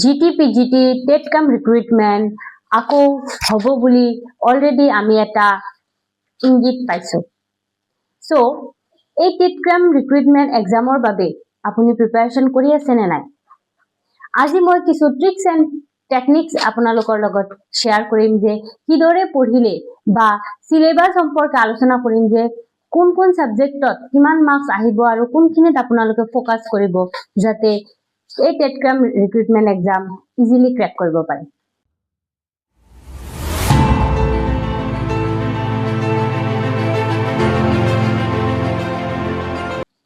GT-PGT TET কাম recruitment আকৌ হ'ব বুলি অলৰেডি আমি এটা ইংগিত পাইছো। সো এই টেট কাম ৰিক্ৰুইটমেণ্ট এক্সামৰ বাবে আপুনি প্ৰিপাৰেচন কৰি আছে নে নাই? আজি মই কিছু ট্ৰিক্স এণ্ড টেকনিক্স আপোনালোকৰ লগত শ্বেয়াৰ কৰিম যে কিদৰে পঢ়িলে বা সিলেবাস সম্পৰ্কে আলোচনা কৰিম যে কোন কোন সাবজেক্টত কিমান মাৰ্কস আহিব আৰু কোনখিনিত আপোনালোকে ফোকাস কৰিব যাতে এই টেট কাম ৰিক্ৰুইটমেণ্ট এক্সাম ইজিলি ক্ৰেক কৰিব পাৰে।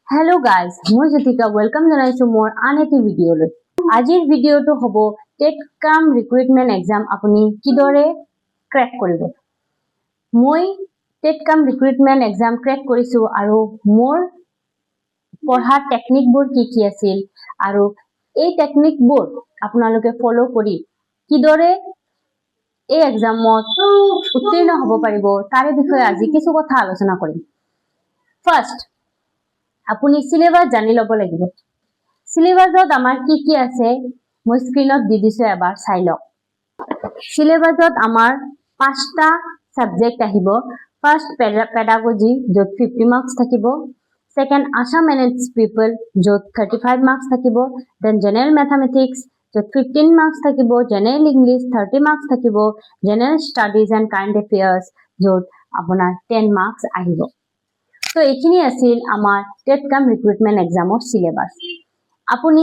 হেল্ল' গাইজ, মই জ্যোতিকা ওয়েলকাম জনাইছো মোৰ আন এটি ভিডিঅ'লৈ। আজিৰ ভিডিঅ'টো হ'ব টেট কাম ৰিক্ৰুইটমেণ্ট এক্সাম আপুনি কিদৰে ক্ৰেক কৰিব। মই টেট কাম ৰিক্ৰুইটমেণ্ট এক্সাম ক্ৰেক কৰিছো আৰু মোৰ পঢ়াৰ টেকনিকবোৰ কি আছিল আৰু এই টেকনিকবোৰ আপোনালোকে ফলো কৰি কিদৰে এই এক্সামত উত্তীৰ্ণ হ'ব পাৰিব তাৰে বিষয়ে আজি কিছু কথা আলোচনা কৰিম। ফাৰ্ষ্ট, আপুনি সিলেবাস জানি ল'ব লাগিব। সিলেবাসত আমাৰ কি আছে মই স্ক্ৰিনত দি দিছো, এবাৰ চাই লওক। সিলেবাসত আমাৰ 5টা সাবজেক্ট আহিব। ফাৰ্ষ্ট পেডাগজি য'ত 50 মাৰ্কস থাকিব, সেকেন্ড আসাম এণ্ড ইটস পিপল য'ত 35 মাৰ্কস থাকিব, দেন জেনাৰেল মেথমেটিক্স য'ত 15 মাৰ্কস থাকিব, জেনাৰেল ইংলিছ 30 মাৰ্কস থাকিব, জেনাৰেল ষ্টাডিজ এণ্ড কাৰেণ্ট এফেয়াৰ্স য'ত আপোনাৰ 10 মাৰ্কস আহিব। তো এইখিনি আছিল আমাৰ টেট কাম ৰিক্ৰুইটমেণ্ট এক্সামৰ সিলেবাস। আপুনি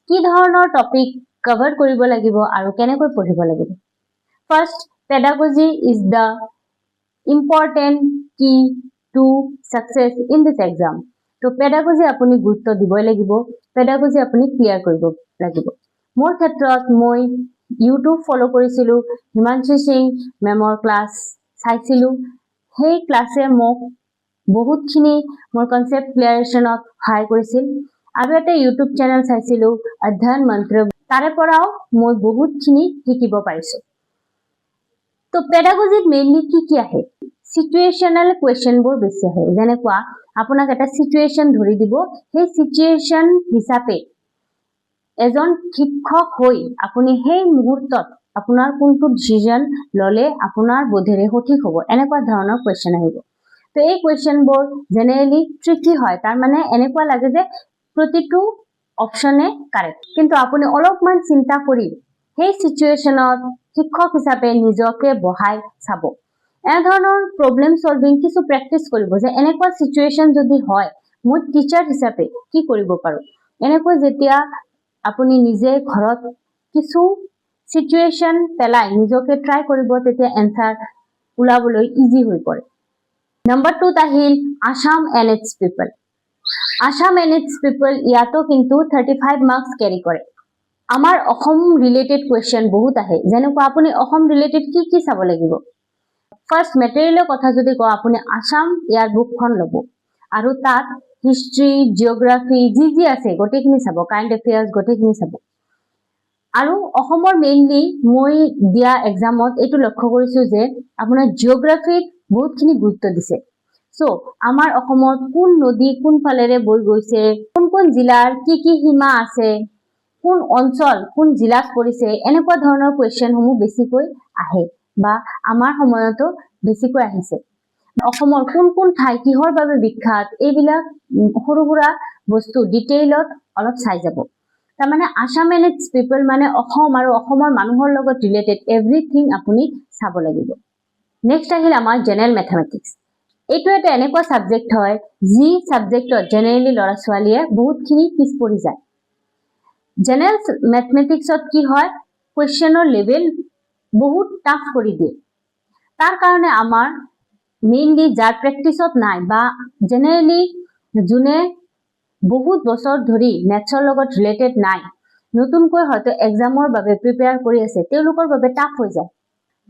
কি ধৰণৰ টপিক কভাৰ কৰিব লাগিব আৰু কেনেকৈ পঢ়িব লাগিব। First, pedagogy is the important key to success in this exam. তো পেডাগজি আপুনি গুৰুত্ব দিবই লাগিব, পেডাগজি আপুনি ক্লিয়াৰ কৰিব লাগিব। মোৰ ক্ষেত্ৰত মই ইউটিউব ফলো কৰিছিলো, হিমাংশু সিং মেমৰ ক্লাছ চাইছিলো। সেই ক্লাছে মোক বহুতখিনি মোৰ কনসেপ্ট ক্লিয়াৰেশ্যনত সহায় কৰিছিল। আৰু এটা ইউটিউব চেনেল চাইছিলো অধ্যয়ন মন্ত্ৰ, তাৰে পৰাও মই বহুতখিনি শিকিব পাৰিছো। তো পেডাগজিত মেইনলি কি আহে, সিচুৱেশনাল কুৱেশ্যনবোৰ বেছি আহে। যেনেকুৱা আপোনাক এটা সিচুৱেশ্যন ধৰি দিব, সেই সিচুৱেশ্যন হিচাপে এজন শিক্ষক হৈ আপুনি সেই মুহূৰ্তত আপোনাৰ কোনটো ডিসিজন ললে আপোনাৰ বোধেৰে সঠিক হ'ব, এনেকুৱা ধৰণৰ কুৱেশ্যন আহিব। তো এই কুৱেশ্যনবোৰ জেনেৰেলি ট্ৰিকি হয়, তাৰ মানে এনেকুৱা লাগে যে প্ৰতিটো অপশনে কাৰেক্ট, কিন্তু আপুনি অলপমান চিন্তা কৰি সেই সিচুৱেশ্যনত শিক্ষক হিচাপে নিজকে বহাই চাব। এনে ধৰণৰ প্ৰবলেম সলভিং কিছু প্ৰেক্টিচ কৰিব যে এনেকুৱা সিচুৱেশ্যন যদি হয় মই টিচাৰ হিচাপে কি কৰিব পাৰো। এনেকৈ যেতিয়া আপুনি নিজে ঘৰত কিছু সিচুৱেশ্যন পেলাই নিজকে ট্ৰাই কৰিব, তেতিয়া এনসাৰ ওলাবলৈ ইজি হৈ পৰে। নাম্বাৰ 2 আহিল Assam and it's people. Assam and it's পিপল ইয়াতো কিন্তু 35 মাৰ্কস কেৰি কৰে। আমাৰ অসম ৰিলেটেড কুৱেশ্যন বহুত আহে। যেনেকুৱা আপুনি অসম ৰিলেটেড কি চাব লাগিব। ফাৰ্ষ্ট, মেটেৰিয়েলৰ কথা যদি কওঁ, আপুনি আসাম ইয়াৰ বুকখন ল'ব আৰু তাত হিষ্ট্ৰী, জিঅ'গ্ৰাফি যি আছে গোটেইখিনি চাব, কাৰেণ্ট এফেয়াৰ্স গোটেইখিনি চাব। আৰু অসমৰ মেইনলি মই দিয়া এক্সামত এইটো লক্ষ্য কৰিছো যে আপোনাৰ জিঅ'গ্ৰাফিত বহুতখিনি গুৰুত্ব দিছে। সো আমাৰ অসমত কোন নদী কোন ফালেৰে বৈ গৈছে, কোন জিলাৰ কি সীমা আছে, কোন অঞ্চল কোন জিলাত পৰিছে, এনেকুৱা ধৰণৰ কুৱেশ্যনসমূহ বেছিকৈ আহে বা আমাৰ সময়তো বেছিকৈ আহিছে। অসমৰ কোন ঠাই কিহৰ বাবে বিখ্যাত, এইবিলাক সৰু সুৰা বস্তু ডিটেইলত অলপ চাই যাব। তাৰমানে আসাম এণ্ড ইটস পিপল মানে অসম আৰু অসমৰ মানুহৰ লগত ৰিলেটেড এভৰিথিং আপুনি চাব লাগিব। নেক্সট আহিল আমাৰ জেনাৰেল মেথমেটিক্স। এইটো এটা এনেকুৱা সাবজেক্ট হয় যি সাবজেক্টত জেনেৰেলি ল'ৰা ছোৱালীয়ে বহুতখিনি পিছ পৰি যায়। জেনাৰেল মেথমেটিক্সত কি হয়, কুৱেশ্যনৰ লেভেল বহুত টাফ কৰি দিয়ে। তাৰ কাৰণে আমাৰ মেইনলি যাৰ প্ৰেক্টিচত নাই বা জেনেৰেলি যোনে বহুত বছৰ ধৰি মেথছৰ লগত ৰিলেটেড নাই, নতুনকৈ হয়তো এক্সামৰ বাবে প্ৰিপেয়াৰ কৰি আছে, তেওঁলোকৰ বাবে টাফ হৈ যায়।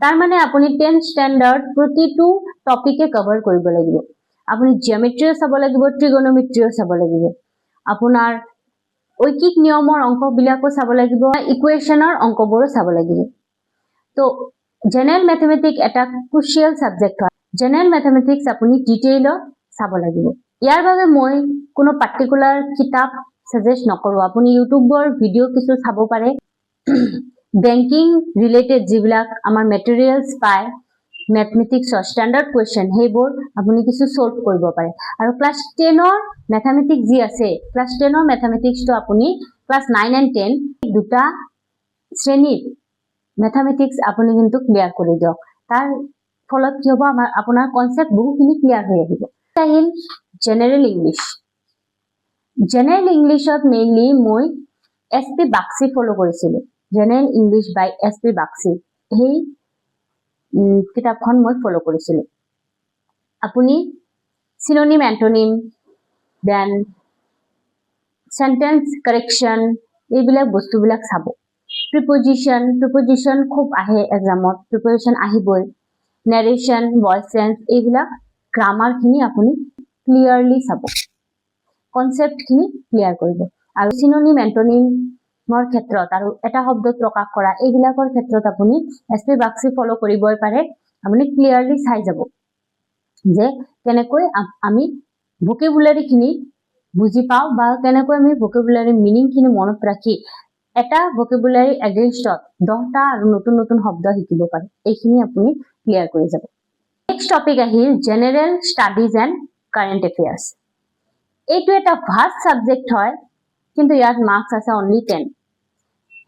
তাৰ মানে আপুনি 10th ষ্টেণ্ডাৰ্ড প্ৰতিটো টপিকে কভাৰ কৰিব লাগিব। আপুনি জিঅ'মেট্ৰিও চাব লাগিব, ট্ৰিগোনোমেট্ৰিও চাব লাগিব, আপোনাৰ ঐকিক নিয়মৰ অংকবিলাকো চাব লাগিব, ইকুৱেশ্যনৰ অংকবোৰো চাব লাগিব। তো জেনাৰেল মেথমেটিক্স এটা ক্ৰুচিয়েল সাবজেক্ট হয়। জেনাৰেল মেথমেটিক্স আপুনি ডিটেইলত চাব লাগিব। ইয়াৰ বাবে মই কোনো পাৰ্টিকুলাৰ কিতাপ সাজেষ্ট নকৰো, আপুনি ইউটিউবৰ ভিডিঅ' কিছু চাব পাৰে। বেংকিং ৰিলেটেড যিবিলাক আমাৰ মেটেৰিয়েলছ পায় মেথমেটিক্সৰ ষ্টেণ্ডাৰ্ড কুৱেশ্যন সেইবোৰ আপুনি কিছু সলভ কৰিব পাৰে আৰু ক্লাছ 10ৰ মেথমেটিক্স যি আছে ক্লাছ 10ৰ মেথমেটিক্সটো আপুনি ক্লাছ 9 and 10 দুটা শ্ৰেণীৰ মেথমেটিক্স আপুনি কিন্তু ক্লিয়াৰ কৰি দিয়ক তাৰ ফলত কি হ'ব আপোনাৰ কনসেপ্ট বহুখিনি ক্লিয়াৰ হৈ আহিব আহিল জেনাৰেল ইংলিছত মেইনলি মই SP বাক্সি ফলো কৰিছিলো জেনাৰেল ইংলিছ বাই SP বাক্সি সেই কিতাপখন মই ফলো কৰিছিলো আপুনি সিনোনিম এন্টোনিম দেন সেন্টেন্স কাৰেকশন এইবিলাক বস্তুবিলাক চাব প্ৰিপজিশন খুব আহে এক্সামত প্ৰিপজিশন আহিবই narration voice sense এইবিলাক গ্ৰামাৰ খিনি আপুনি ক্লিয়াৰলি চাব কনসেপ্ট খিনি ক্লিয়াৰ কৰিব আৰু সিনোনিম এন্টোনিমৰ ক্ষেত্ৰত আৰু এটা শব্দত প্ৰকাশ কৰা এইবিলাকৰ ক্ষেত্ৰত আপুনি SP বাক্সি ফলো কৰিবই পাৰে আপুনি ক্লিয়াৰলি চাই যাব যে কেনেকৈ আমি ভোকেবুলাৰি খিনি বুজি পাও বা কেনেকৈ আমি ভোকেবুলাৰি মিনিং খিনি মনত ৰাখি এটা ভোকেবুলাৰি এগেইনষ্টত 10টা আৰু নতুন নতুন শব্দ শিকিব পাৰে এইখিনি আপুনি ক্লিয়াৰ কৰি যাব নেক্সট টপিক আহিল জেনাৰেল ষ্টাডিজ এণ্ড কাৰেন্ট এফেয়াৰ্স এইটো এটা ভাষ্ট সাবজেক্ট হয় কিন্তু ইয়াত মাৰ্কস আছে অনলি 10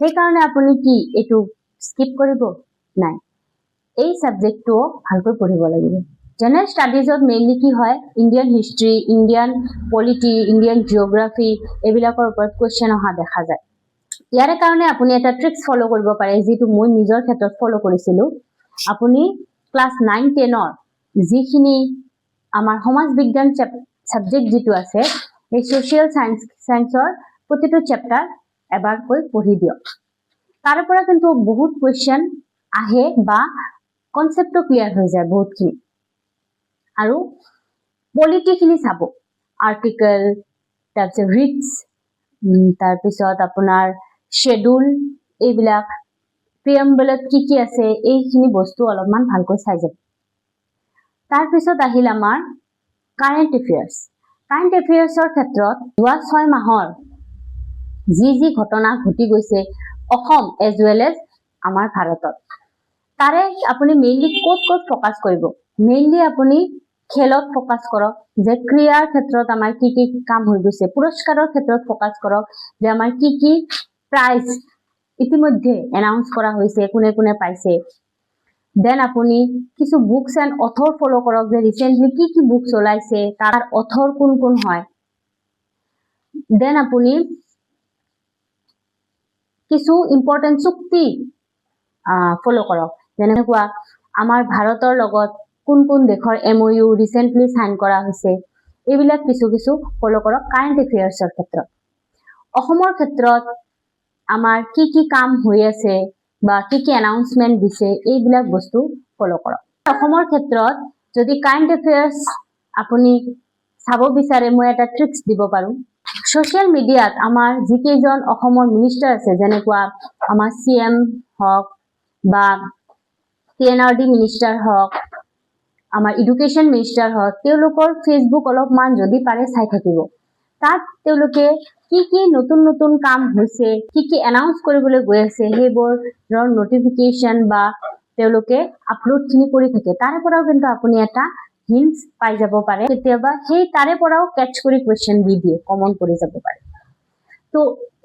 সেই কাৰণে আপুনি কি এটো স্কিপ কৰিব নাই এই সাবজেক্টটো ভালকৈ পঢ়িব লাগিব জেনাৰেল ষ্টাডিজত মেইনলি কি হয় Indian history Indian polity Indian geography এইবিলাকৰ ওপৰত কোৱেশ্চন অহা দেখা যায় ইয়াৰ কাৰণে আপুনি এটা ট্ৰিক্স ফলো কৰিব পাৰে যেটো মই নিজৰ ক্ষেত্ৰত ফলো কৰিছিলো আপুনি ক্লাস 9 10ৰ যিখিনি আমাৰ সমাজ বিজ্ঞান সাবজেক্ট যেটো আছে এই সোশ্যাল সায়েন্সৰ প্ৰতিটো চেপ্টাৰ এবাৰ কৈ পঢ়ি দিয়ক তাৰ পৰা কিন্তু বহুত কোৱেশ্চন আহে বা কনসেপ্টটো ক্লিয়াৰ হৈ যায় বহুতখিনি আৰু পলিটি খিনি চাব আৰ্টিকল তাৰপিছত ৰিটস তাৰপিছত আপোনাৰ শেডিউল এইবিলাক প্ৰিএম্বলত কি আছে এইখিনি বস্তু অলপমান ভালকৈ চাই যাব তাৰপিছত আহিল আমাৰ কাৰেন্ট এফেয়াৰ্সৰ ক্ষেত্ৰত যোৱা 6 মাহৰ যি ঘটনা ঘটি গৈছে অসম এজ ওয়েল এজ আমাৰ ভাৰতত তাৰে আপুনি মেইনলি ক'ত ফোকাস কৰিব মেইনলি আপুনি খেলত ফোকাস কৰক যে ক্ৰিয়াৰ ক্ষেত্ৰত আমাৰ কি কাম হৈ গৈছে পুৰস্কাৰৰ ক্ষেত্ৰত ফোকাস কৰক যে আমাৰ কি প্ৰাইজ ইতিমধ্যে এনাউন্স কৰা হৈছে কোনে কোনে পাইছে দেন আপুনি কিছু বুকস এন্ড অথৰ ফলো কৰক যে ৰিসেন্টলি কি বুকস ওলাইছে তাৰ অথৰ কোন হয় দেন আপুনি কিছু ইম্পৰ্টেন্ট চুক্তি ফলো কৰক যেনেকুৱা আমাৰ ভাৰতৰ লগত কোন দেশৰ MOU ৰিসেন্টলি সাইন কৰা হৈছে এইবিলাক কিছু ফলো কৰক কাৰেন্ট এফেয়াৰ্সৰ ক্ষেত্ৰত অসমৰ ক্ষেত্ৰত আমাৰ কি কাম হৈ আছে বা কি এনাউন্সমেন্ট দিছে এইবিলাক বস্তু ফলো কৰক অসমৰ ক্ষেত্ৰত যদি কাৰেন্ট এফেয়াৰ্স আপুনি চাব বিচাৰে মই এটা ট্ৰিক্স দিব পাৰো সোশ্যাল মিডিয়াত আমাৰ যিকেইজন অসমৰ মিনিষ্টাৰ আছে যেনেকুৱা আমাৰ CM হক বা PNRD মিনিষ্টাৰ হক আমাৰ এডুকেশন মিনিষ্টাৰ হক তেওঁলোকৰ ফেসবুক অলপমান যদি পাৰে চাই থাকিব তাত তেওঁলোকে কি নতুন কাম হৈছে কি এনাউন্স কৰিবলৈ গৈ আছে সেইবোৰৰ নোটিফিকেশন বা তেওঁলোকে আপলোড খিনি কৰি থাকে তাৰে পৰাও কিন্তু আপুনি এটা হিন্টস পাই যাব পাৰে কেতিয়াবা সেই তাৰে পৰাও ক্যাচ কৰি কোৱেশ্চন দি দিয়ে কমন কৰি যাব পাৰে তো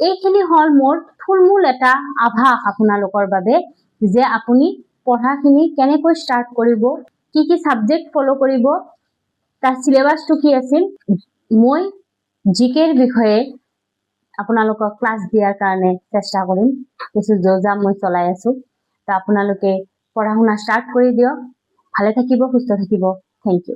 এইখিনি হল মোৰ থুলমূল এটা আভাস আপোনালোকৰ বাবে যে আপুনি পঢ়াখিনি কেনেকৈ ষ্টাৰ্ট কৰিব কি সাবজেক্ট ফলো কৰিব তাৰ সিলেবাসটো কি আছিল মই জিকেৰ বিষয়ে আপোনালোকক ক্লাস দিয়াৰ কাৰণে চেষ্টা কৰিম কিছু যোজা মই চলাই আছো তা আপোনালোকে পঢ়া শুনা ষ্টাৰ্ট কৰি দিয়ক ভালে থাকিব সুস্থ থাকিব থ্যাংক ইউ